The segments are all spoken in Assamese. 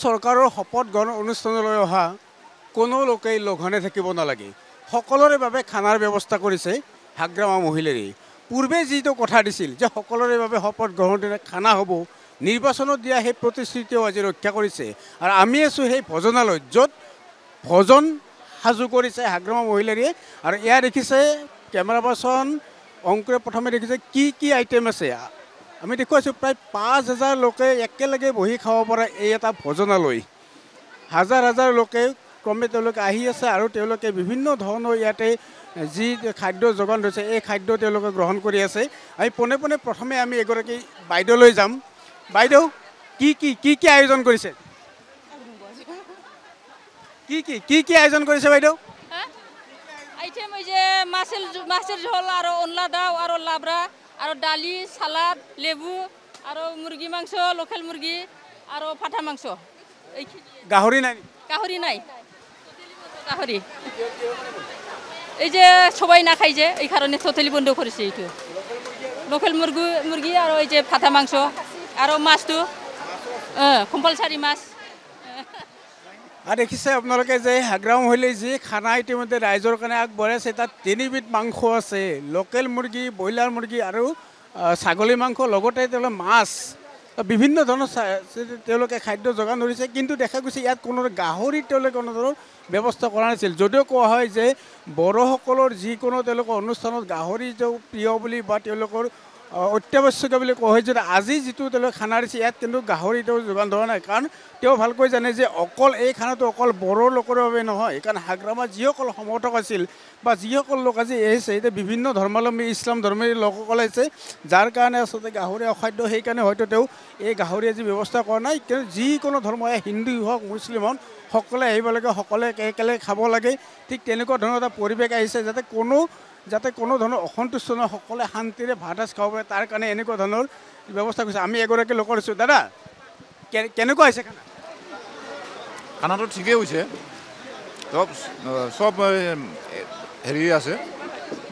চৰকাৰৰ শপত গ্ৰহণ অনুষ্ঠানলৈ অহা কোনো লোকেই লঘনে থাকিব নালাগে। সকলোৰে বাবে খানাৰ ব্যৱস্থা কৰিছে হাগ্ৰামা মহিলাৰী। পূৰ্বে যিটো কথা দিছিল যে সকলোৰে বাবে শপত গ্ৰহণৰ দিনা খানা হ'ব, নিৰ্বাচনত দিয়া সেই প্ৰতিশ্ৰুতিও আজি ৰক্ষা কৰিছে। আৰু আমি আছোঁ সেই ভোজনালয়ত, য'ত ভোজন সাজু কৰিছে হাগ্ৰামা মহিলাৰীয়ে। আৰু এয়া দেখিছে কেমেৰা পাৰ্চন অংকুৰে প্ৰথমে দেখিছে কি আইটেম আছে। আমি দেখুৱাইছোঁ প্ৰায় 5,000 লোকে একেলগে বহি খাব পৰা এই এটা ভোজনালয়। হাজাৰ হাজাৰ লোকে ক্ৰমে তেওঁলোকে আহি আছে আৰু তেওঁলোকে বিভিন্ন ধৰণৰ ইয়াতে যি খাদ্য যোগান ধৰিছে এই খাদ্য তেওঁলোকে গ্ৰহণ কৰি আছে। আমি পোনে পোনে প্ৰথমে আমি এগৰাকী বাইদেউলৈ যাম। বাইদেউ, কি আয়োজন কৰিছে? কি আয়োজন কৰিছে বাইদেউ? আইটেম ওই যে মাছের ঝোল আর অনলা দাও আর লাবড়া আর ডালি সালাদ লেবু আর মুরগি মাংস লোকাল মুরগি আর পাঠা মাংস। গাহৰি নাই? গাহরি নাই, গাহরি এই যে সবাই না খাই যে এই কারণে টোটালি বন্ধ করেছে। এইটো লোকাল মুরগি আর ওই যে পাঠা মাংস আর মাছটো কম্পালসারি মাছ। আৰু দেখিছে আপোনালোকে যে হাগ্ৰামা মহিলাই যি খানা ইতিমধ্যে ৰাইজৰ কাৰণে আগবঢ়াইছে, তাত 3বিধ মাংস আছে, লোকেল মুৰ্গী, ব্ৰইলাৰ মুৰ্গী আৰু ছাগলী মাংস, লগতে তেওঁলোকে মাছ, বিভিন্ন ধৰণৰ তেওঁলোকে খাদ্য যোগান ধৰিছে। কিন্তু দেখা গৈছে ইয়াত কোনো গাহৰি তেওঁলোকে কোনো ধৰণৰ ব্যৱস্থা কৰা নাছিল। যদিও কোৱা হয় যে বড়োসকলৰ যিকোনো তেওঁলোকৰ অনুষ্ঠানত গাহৰি প্ৰিয় বুলি বা তেওঁলোকৰ অত্যাৱশ্যকীয় বুলি কোৱা হয়, যদি আজি যিটো তেওঁলোকে খানা দিছে ইয়াত কিন্তু গাহৰি তেওঁ যোগান ধৰা নাই। কাৰণ তেওঁ ভালকৈ জানে যে অকল এই খানাটো অকল বড়ো লোকৰ বাবে নহয়, কাৰণ হাগ্ৰামাত যিসকল সমৰ্থক আছিল বা যিসকল লোক আজি আহিছে, এতিয়া বিভিন্ন ধৰ্মাৱলম্বী ইছলাম ধৰ্মীয় লোকসকল আহিছে, যাৰ কাৰণে আচলতে গাহৰি অখাদ্য। সেইকাৰণে হয়তো তেওঁ এই গাহৰি আজি ব্যৱস্থা কৰা নাই। কিন্তু যিকোনো ধৰ্ম, হিন্দু হওক মুছলিম হওক, সকলোৱে আহিব লাগে, সকলোৱে একেলগে খাব লাগে। ঠিক তেনেকুৱা ধৰণৰ এটা পৰিৱেশ আহিছে যাতে কোনো ধৰণৰ অসন্তুষ্ট নহয়, সকলোৱে শান্তিৰে ভাত সাজ খাব পাৰে, তাৰ কাৰণে এনেকুৱা ধৰণৰ ব্যৱস্থা কৰিছে। আমি এগৰাকী লোকৰ দিছোঁ। দাদা, কেনেকুৱা হৈছে খানা? খানাটো ঠিকেই হৈছে, চব হেৰি আছে,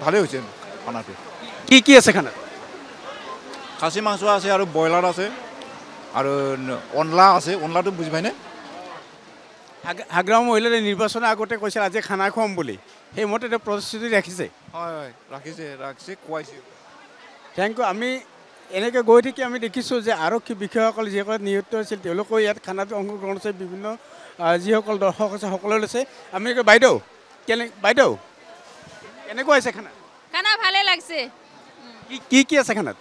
ভালেই হৈছে খানাটো। কি আছে খানাত? খাচী মাংস আছে আৰু ব্ৰইলাৰ আছে আৰু অনলা আছে। অনলাটো বুজি পাইনে? হাগ্ৰামা মহিলাই নিৰ্বাচনৰ আগতে কৈছে আজি খানা খুৱাম বুলি, সেইমতে তেওঁ প্ৰতিশ্ৰুতি ৰাখিছে। হয়, ৰাখিছে খুৱাইছে। Thank you. আমি এনেকৈ গৈ থাকি আমি দেখিছোঁ যে আৰক্ষী বিষয়াসকল যিসকলে নিযুক্ত হৈছিল তেওঁলোকেও ইয়াত খানাটো অংশগ্ৰহণ কৰিছে। বিভিন্ন যিসকল দৰ্শক আছে সকলোৱে লৈছে। আমি বাইদেউ কেনেকুৱা হৈছে খানা? খানা ভালে লাগছে। কি আছে খানাত?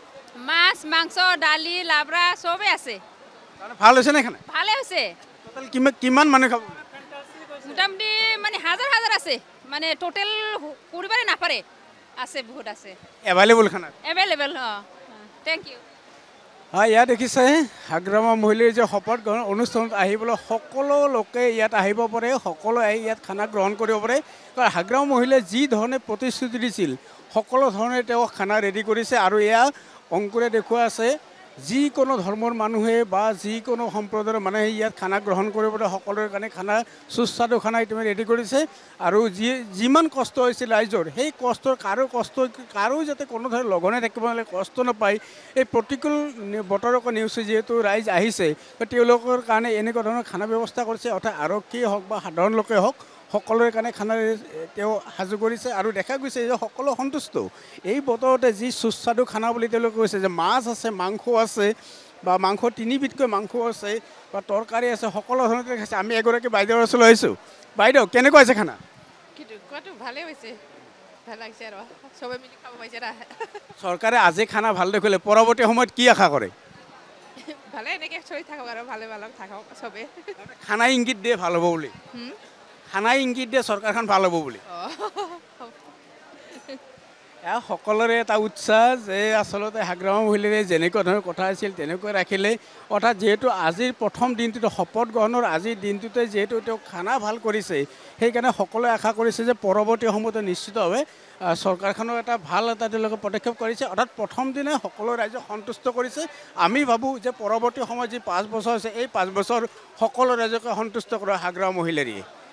মাছ মাংস ডালি লাবড়া সবে আছে। ভাল হৈছে নে খানা? ভালে হৈছে। কিমান মানুহ খাব? মোটামুটি মানে হাজার আছে, মানে টোটাল কৰিবই নাপাৰে, আছে বহুত আছে। এভেইলেবল খানা? এভেইলেবল। Thank you. হয়, ইয়াত দেখিছে হাগ্ৰামা মহিলাৰ যে শপত গ্ৰহণ অনুষ্ঠানত আহিবলৈ সকলো লোকে ইয়াত আহিব পাৰে, সকলোৱে আহি ইয়াত খানা গ্ৰহণ কৰিব পাৰে। কাৰণ হাগ্ৰামা মহিলাই যি ধৰণে প্ৰতিশ্ৰুতি দিছিল সকলো ধৰণে তেওঁ খানা ৰেডি কৰিছে। আৰু এয়া অংকুৰে দেখুওৱা আছে, যিকোনো ধৰ্মৰ মানুহে বা যিকোনো সম্প্ৰদায়ৰ মানুহে ইয়াত খানা গ্ৰহণ কৰিবলৈ সকলোৰে কাৰণে খানা সুস্বাদু খানা ইতিমধ্যে ৰেডি কৰিছে। আৰু যিমান কষ্ট হৈছিল ৰাইজৰ, সেই কাৰো যাতে কোনো ধৰণৰ লঘনে থাকিব নালাগে, কষ্ট নাপায়। এই প্ৰতিকূল বতৰক নেওচি যিহেতু ৰাইজ আহিছে, তেওঁলোকৰ কাৰণে এনেকুৱা ধৰণৰ খানা ব্যৱস্থা কৰিছে। অৰ্থাৎ আৰক্ষীয়ে হওক বা সাধাৰণ লোকেই হওক, সকলোৰে কাৰণে খানা তেওঁ সাজু কৰিছে। আৰু দেখা গৈছে যে সকলো সন্তুষ্ট। এই বতৰতে যি সুস্বাদু খানা বুলি তেওঁলোকে কৈছে, যে মাছ আছে, মাংস আছে, বা মাংস 3বিধকৈ মাংস আছে, বা তৰকাৰী আছে, সকলো ধৰণে খাইছে। আমি এগৰাকী বাইদেউৰ ওচৰলৈ আহিছোঁ। বাইদেউ, কেনেকুৱা হৈছে খানা? ভালে হৈছে, ভাল লাগিছে আৰু চবে মিলি খাব পাইছে না। চৰকাৰে আজি খানা ভাল দেখিলে পৰৱৰ্তী সময়ত কি আশা কৰে? ভালে এনেকৈ চলি থাকক আৰু ভালে থাকক চবে। খানা ইংগিত দিয়ে ভাল হ'ব বুলি? খানাই ইংগিত দিয়ে চৰকাৰখন ভাল হ'ব বুলি? সকলোৰে এটা উৎসাহ যে আচলতে হাগ্ৰামা মহিলাৰে যেনেকুৱা ধৰণৰ কথা আছিল তেনেকৈ ৰাখিলে। অৰ্থাৎ যিহেতু আজিৰ প্ৰথম দিনটোতে শপত গ্ৰহণৰ আজিৰ দিনটোতে যিহেতু তেওঁ খানা ভাল কৰিছে, সেইকাৰণে সকলোৱে আশা কৰিছে যে পৰৱৰ্তী সময়তে নিশ্চিতভাৱে চৰকাৰখনৰ এটা ভাল তেওঁলোকে পদক্ষেপ কৰিছে। অৰ্থাৎ প্ৰথম দিনে সকলো ৰাইজক সন্তুষ্ট কৰিছে। আমি ভাবোঁ যে পৰৱৰ্তী সময়ত যি 5 বছৰ আছে, এই 5 বছৰ সকলো ৰাইজকে সন্তুষ্ট কৰা হাগ্ৰামা মহিলাৰীয়ে।